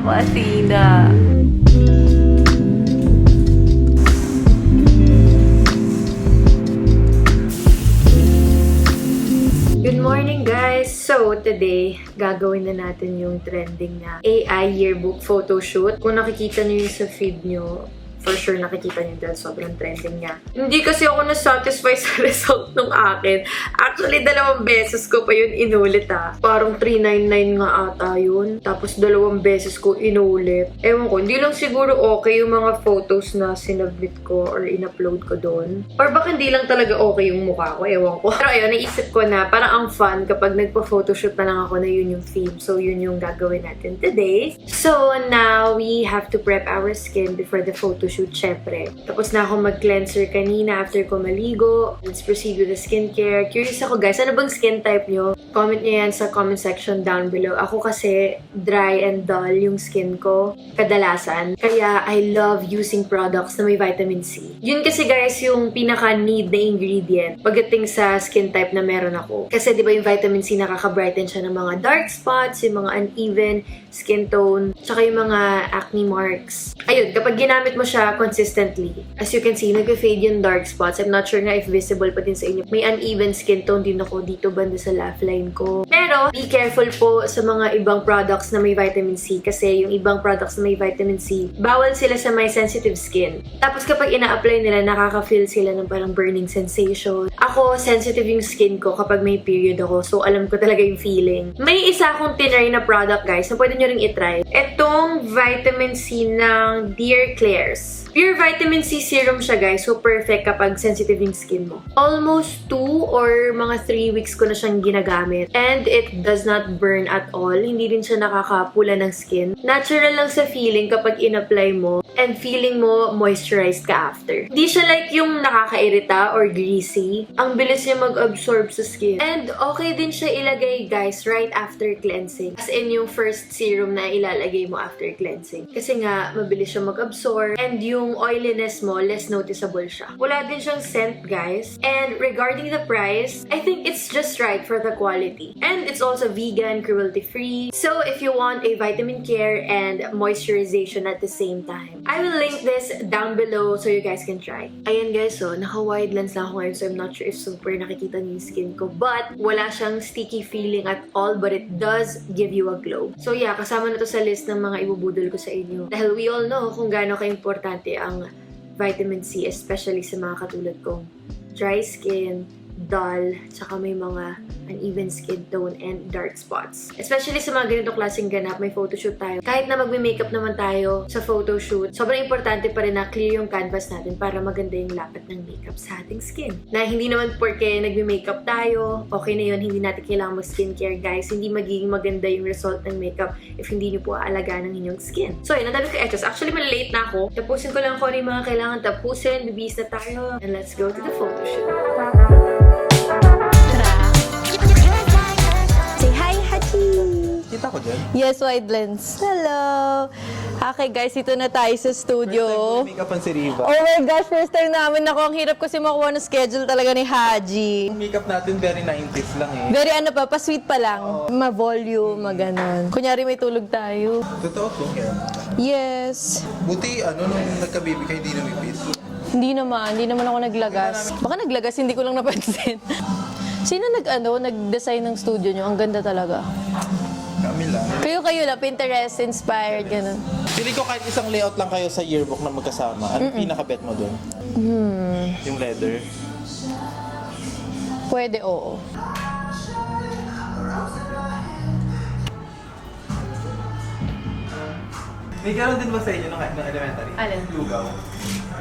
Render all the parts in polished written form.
ako, Athena. Good morning, guys! So, today, gagawin na natin yung trending na AI yearbook photoshoot. Kung nakikita nyo yung sa feed nyo, for sure nakikita nyo dahil sobrang trending niya. Hindi kasi ako na-satisfy sa result nung akin. Actually, 2 beses ko pa yun inulit Parang 399 nga ata yun. Tapos 2 beses ko inulit. Ewan ko, hindi lang siguro okay yung mga photos na sinubmit ko or in-upload ko doon. Or baka hindi lang talaga okay yung mukha ko, ewan ko. Pero ayun, naisip ko na parang ang fun kapag nagpa-photoshoot na lang ako na yun yung theme. So, yun yung gagawin natin today. So, now we have to prep our skin before the photoshoot. Syempre. Tapos na ako mag-cleanser kanina after ko maligo. Let's proceed with the skincare. Curious ako guys, ano bang skin type nyo? Comment nyo yan sa comment section down below. Ako kasi dry and dull yung skin ko kadalasan. Kaya I love using products na may vitamin C. Yun kasi guys yung pinaka-need na ingredient pagdating sa skin type na meron ako. Kasi di ba yung vitamin C nakaka-brighten siya ng mga dark spots, yung mga uneven skin tone, tsaka yung mga acne marks. Ayun, kapag ginamit mo siya consistently, as you can see, nag-fade yung dark spots. I'm not sure nga if visible pa din sa inyo. May uneven skin tone din ako dito banda sa laugh line ko. Pero, be careful po sa mga ibang products na may vitamin C kasi yung ibang products na may vitamin C, bawal sila sa may sensitive skin. Tapos kapag ina-apply nila, nakaka-feel sila ng parang burning sensation. Ako, sensitive yung skin ko kapag may period ako, so alam ko talaga yung feeling. May isa akong tinry na product guys na pwede nyo ring itry. Itong vitamin C ng Dear Klairs. Pure vitamin C serum siya guys, so perfect kapag sensitive yung skin mo. Almost 2 or mga 3 weeks ko na siyang ginagamit. And it does not burn at all. Hindi din siya nakakapula ng skin. Natural lang sa feeling kapag in-apply mo and feeling mo moisturized ka after. Hindi siya like yung nakakairita or greasy. Ang bilis niya mag-absorb sa skin. And okay din siya ilagay guys right after cleansing. As in yung first serum na ilalagay mo after cleansing. Kasi nga, mabilis siya mag-absorb and yung oiliness mo, less noticeable siya. Wala din siyang scent, guys. And regarding the price, I think it's just right for the quality. And it's also vegan, cruelty-free. So, if you want a vitamin care and moisturization at the same time, I will link this down below so you guys can try. Ayan guys, so naka-wide lens lang ako ngayon, so I'm not sure if super nakikita niyo yung skin ko. But, wala siyang sticky feeling at all, but it does give you a glow. So yeah, kasama na to sa list ng mga ibubudol ko sa inyo. Dahil we all know kung gaano ka-importante ang vitamin C, especially sa mga katulad kong dry skin, dull, tsaka may mga uneven skin tone and dark spots. Especially sa mga ganitong klaseng ganap, may photoshoot tayo. Kahit na magme-makeup naman tayo sa photoshoot, sobrang importante pa rin na clear yung canvas natin para maganda yung lapat ng makeup sa ating skin. Na hindi naman porque nagme-makeup tayo, okay na yun, hindi natin kailangan mag-skincare guys. Hindi magiging maganda yung result ng makeup if hindi nyo po aalagaan ng inyong skin. So yun, ang dami ko etchos. Actually, malilate na ako. Tapusin ko lang kung ano yung mga kailangan tapusin. Bibis na tayo. And let's go to the photoshoot. Kita ko dyan. Yes, wide lens. Hello! Okay guys, ito na tayo sa studio. First time make-upan si Riva. Oh my gosh, first time namin ako. Ang hirap kasi makuha ng schedule talaga ni Haji. Yung make-up natin very 90s lang eh. Very ano pa, pa-sweet pa lang. Ma-volume, ma-ganon. Kunyari may tulog tayo. Totoo to. Yes. Buti nung nagka-baby kayo hindi namipis. Hindi naman ako naglagas. Baka naglagas, hindi ko lang napansin. Sino nag-design ng studio nyo? Ang ganda talaga. Kami lang. Kayo na, Pinterest, inspired, ganun. Pili ko kahit isang layout lang kayo sa yearbook na magkasama. Ano pinaka-bet mo dun? Yung leather. Pwede, oo. May gano'n din ba sa inyo nung elementary? Alin? Lugaw.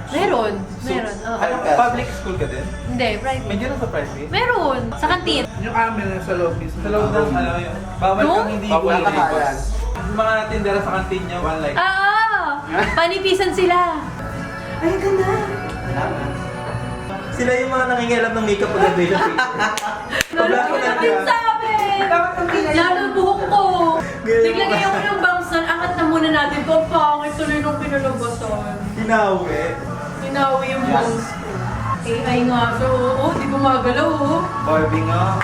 Meron. Public school ka din? Hindi, private. May gano'n sa private? Meron. Sa kantin. Yung amin na sa loob mismo. Sa loob ng yun. Bawal No? kang hindi Bawal kulay. nakayan. Yung mga tindera sa kantin niya, one like. Panipisan sila. Ay, ganda. Sila yung mga nangingialam ng makeup pag graduation picture. Lalo ko natin sabi. Lalo buhok ko. Naglagay ako ng bangs nun. Angat na muna natin. Kung pangit tuloy nung pinalabasan. Hinawi. Hinawi yung bangs ko. AI nga siya, oo. Di gumagalaw, oo. Barbie nga.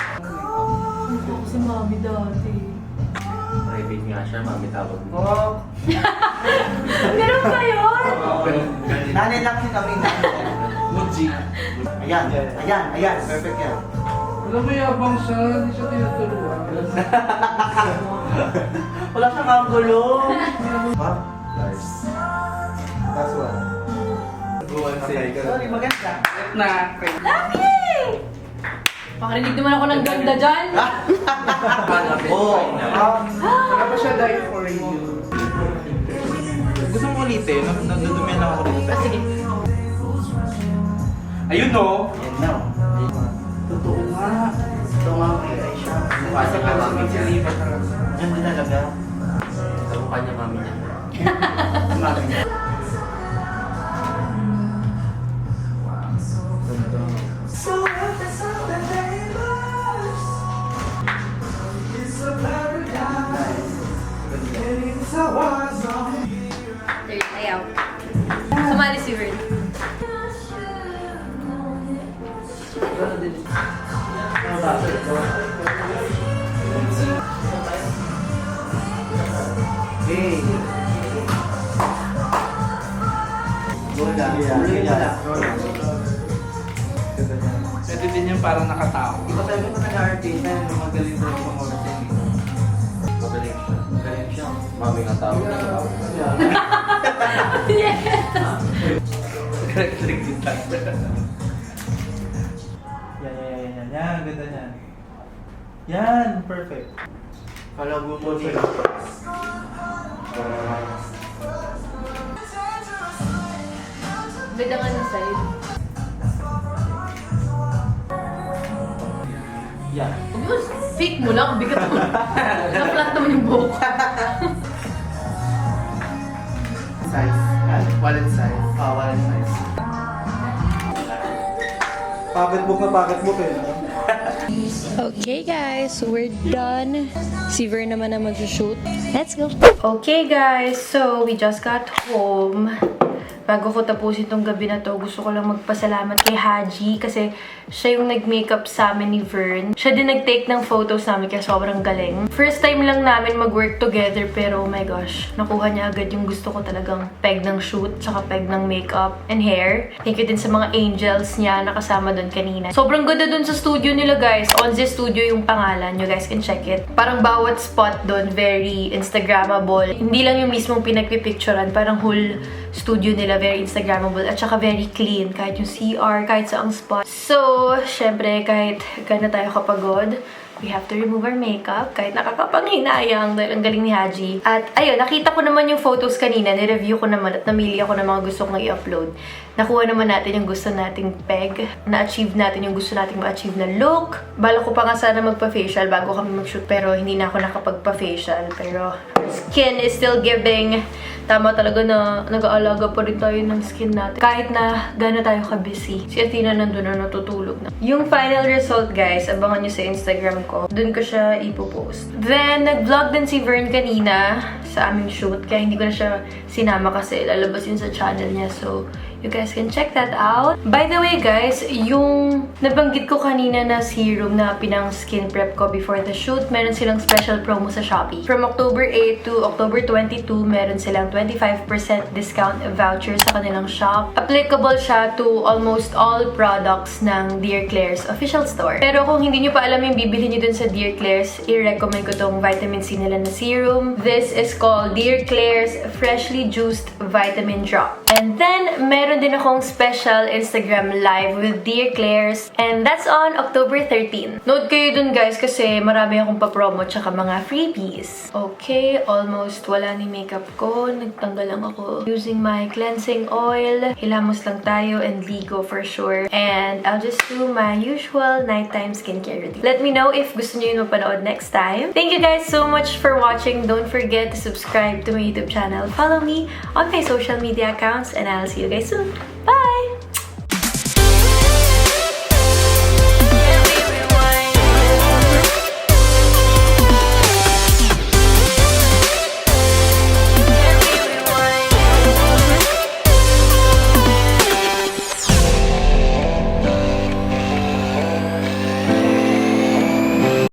Si mami dati. Private Galit nga siya, mami tawag mo. Oh, Ganun ba yun? nanay lang si kami. Muji. Ayan, ayan, ayan. Perfect yan. Alam mo yabang siya, hindi siya tinuturuan. Wala siyang anggulo. Ha? Nice. That's one. Sorry, maganda. Na, Makarinig naman ako ng ganda dyan. Oo. Saka pa siya die for you. Gusto mo ulitin? Nadudumihan ako dito. Sige. Ayun no! Yan na. Totoo nga. Ito nga kaya siya. Mukha niya nga mami niya. Ganda talaga. Sa mukha niya mami niya. Mami niya. Third ayaw. Sumali si Vern. Hey. Bola. Bola. Pwede din yung parang nakatao. Iba tayo kung nag-artist na yung magaling na yung mga oras na yun. Magaling siya. Magaling siya. Mami nga tawag niya. Galing din tayo. Yan. Yan, ganda niyan. Yan, perfect. Kalago mo siya. Ganda nga ng side. Yan. Huwag mo, fake mo lang. Bigat mo. Na-flat naman yung buhok. Size. Wallet size. Wallet size. Pocketbook na pocketbook eh. Okay guys, so we're done. Si Vern naman na mag-shoot. Let's go! Okay guys, so we just got home. Bago ko tapusin tong gabi na to, gusto ko lang magpasalamat kay Haji kasi siya yung nag-makeup sa amin ni Vern. Siya din nag-take ng photos namin kaya sobrang galing. First time lang namin mag-work together pero oh my gosh, nakuha niya agad yung gusto ko talagang peg ng shoot tsaka peg ng makeup and hair. Thank you din sa mga angels niya na kasama doon kanina. Sobrang ganda doon sa studio nila guys. Onze Studio yung pangalan. You guys can check it. Parang bawat spot doon very Instagrammable. Hindi lang yung mismong pinagpipicturean, parang whole studio nila very Instagrammable at saka very clean. Kahit yung CR, kahit sa ang spot. So, syempre, kahit gana tayo kapagod, we have to remove our makeup. Kahit nakakapanghinayang dahil ang galing ni Haji. At ayun, nakita ko naman yung photos kanina. Nireview ko naman at namili ako ng mga gusto kong i-upload. Nakuha naman natin yung gusto nating peg. Na-achieve natin yung gusto nating ma-achieve na look. Bala ko pa nga sana magpa-facial bago kami mag-shoot pero hindi na ako nakapagpa-facial. Pero skin is still giving. Tama talaga na nag-aalaga pa rin tayo ng skin natin. Kahit na gana tayo ka-busy. Si Athena nandun na natutulog na. Yung final result guys, abangan nyo sa Instagram ko. Doon ko siya ipopost. Then, nag-vlog din si Vern kanina sa aming shoot. Kaya hindi ko na siya sinama kasi lalabas yun sa channel niya. So, you guys can check that out. By the way guys, yung nabanggit ko kanina na serum na pinang skin prep ko before the shoot, meron silang special promo sa Shopee. From October 8 to October 22, meron silang 25% discount voucher sa kanilang shop. Applicable siya to almost all products ng Dear Klairs official store. Pero kung hindi nyo pa alam yung bibili nyo dun sa Dear Klairs, i-recommend ko tong vitamin C nila na serum. This is called Dear Klairs Freshly Juiced Vitamin Drop. And then, meron din akong special Instagram live with Dear Klairs. And that's on October 13. Note kayo dun guys kasi marami akong pa-promo tsaka mga freebies. Okay, almost wala ni makeup ko. Nagtanggal lang ako using my cleansing oil. Hilamos lang tayo and ligo for sure. And I'll just do my usual nighttime skincare routine. Let me know if gusto nyo yung mapanood next time. Thank you guys so much for watching. Don't forget to subscribe to my YouTube channel. Follow me on my social media accounts and I'll see you guys soon.